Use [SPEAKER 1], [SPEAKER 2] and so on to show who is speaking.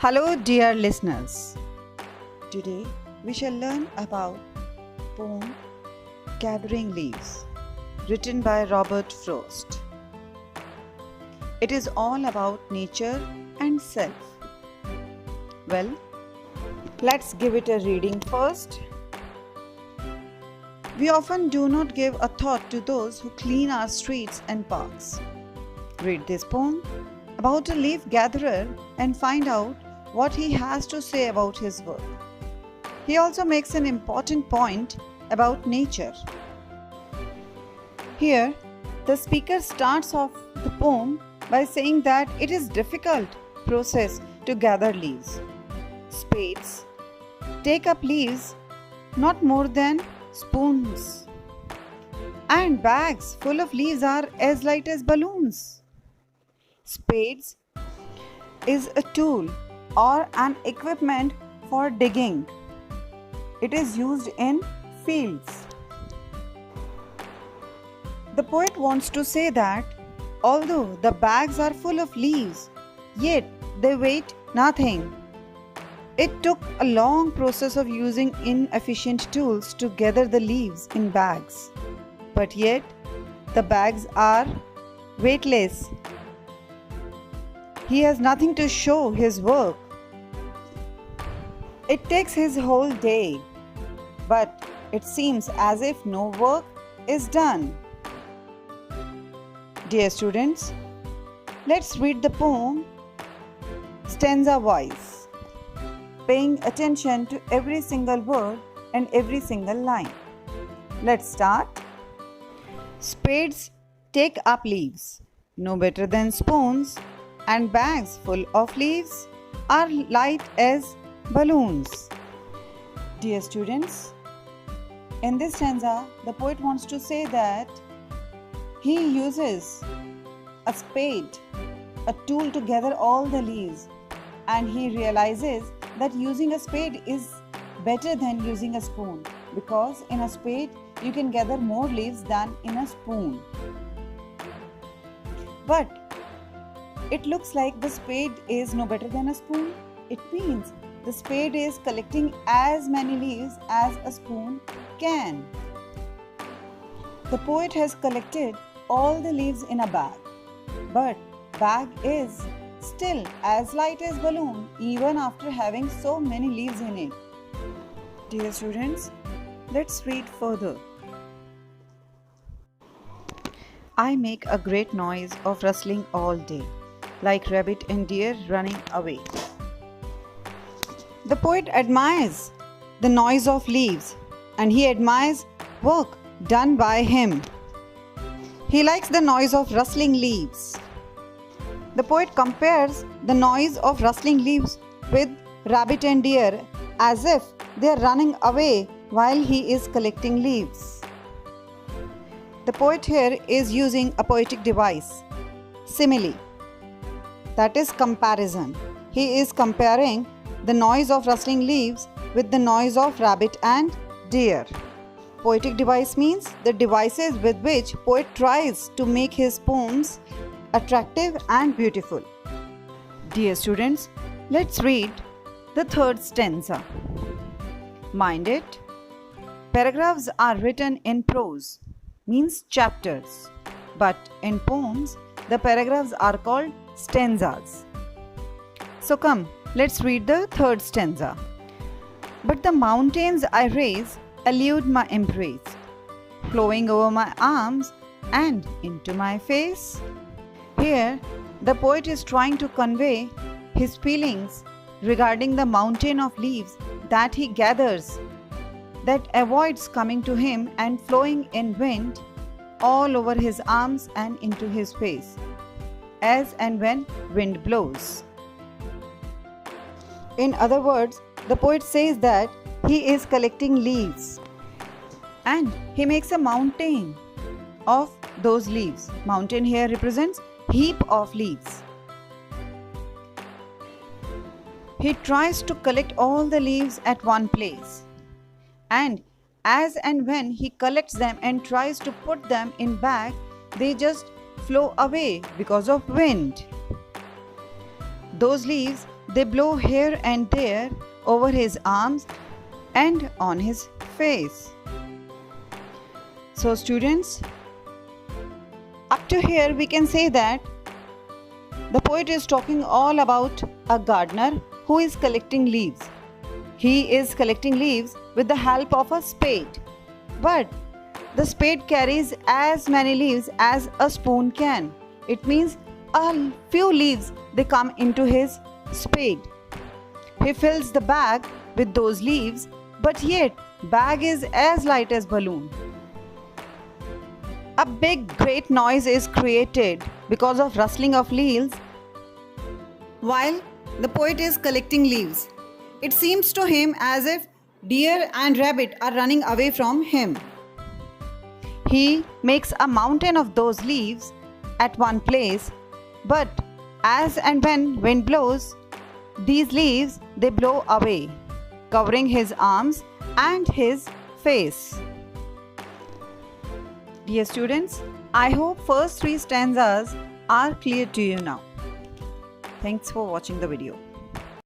[SPEAKER 1] Hello, dear listeners. Today we shall learn about poem Gathering Leaves, written by Robert Frost. It is all about nature and self. Well, let's give it a reading first. We often do not give a thought to those who clean our streets and parks. Read this poem about a leaf gatherer and find out what he has to say about his work. He also makes an important point about nature. Here, the speaker starts off the poem by saying that it is a difficult process to gather leaves. Spades take up leaves not more than spoons, and bags full of leaves are as light as balloons. Spades is a tool or an equipment for digging. It is used in fields. The poet wants to say that although the bags are full of leaves, yet they weigh nothing. It took a long process of using inefficient tools to gather the leaves in bags. But yet, the bags are weightless. He has nothing to show his work. It takes his whole day, but it seems as if no work is done. Dear students, let's read the poem stanza wise, paying attention to every single word and every single line. Let's start. Spades take up leaves, no better than spoons, and bags full of leaves are light as balloons. Dear students, in this stanza, the poet wants to say that he uses a spade, a tool to gather all the leaves, and he realizes that using a spade is better than using a spoon, because in a spade you can gather more leaves than in a spoon. But it looks like the spade is no better than a spoon. It means the spade is collecting as many leaves as a spoon can. The poet has collected all the leaves in a bag, but bag is still as light as balloon even after having so many leaves in it. Dear students, let's read further. I make a great noise of rustling all day, like rabbit and deer running away. The poet admires the noise of leaves, and he admires work done by him. He likes the noise of rustling leaves. The poet compares the noise of rustling leaves with rabbit and deer as if they are running away while he is collecting leaves. The poet here is using a poetic device, simile, that is comparison. He is comparing the noise of rustling leaves with the noise of rabbit and deer. Poetic device means the devices with which poet tries to make his poems attractive and beautiful. Dear students, let's read the third stanza. Mind it, paragraphs are written in prose, means chapters, but in poems, the paragraphs are called stanzas. So come, let's read the third stanza. But the mountains I raise elude my embrace, flowing over my arms and into my face. Here, the poet is trying to convey his feelings regarding the mountain of leaves that he gathers, that avoids coming to him and flowing in wind all over his arms and into his face, as and when wind blows. In other words, the poet says that he is collecting leaves and he makes a mountain of those leaves. Mountain here represents heap of leaves. He tries to collect all the leaves at one place, and as and when he collects them and tries to put them in bag, they just flow away because of wind. Those leaves they blow here and there over his arms and on his face. So students, up to here we can say that the poet is talking all about a gardener who is collecting leaves. He is collecting leaves with the help of a spade. But the spade carries as many leaves as a spoon can. It means a few leaves they come into his spade. He fills the bag with those leaves, but yet bag is as light as balloon. A big great noise is created because of rustling of leaves while the poet is collecting leaves. It seems to him as if deer and rabbit are running away from him. He makes a mountain of those leaves at one place, but as and when wind blows, these leaves they blow away, covering his arms and his face. Dear students, I hope first 3 stanzas are clear to you now. Thanks for watching the video.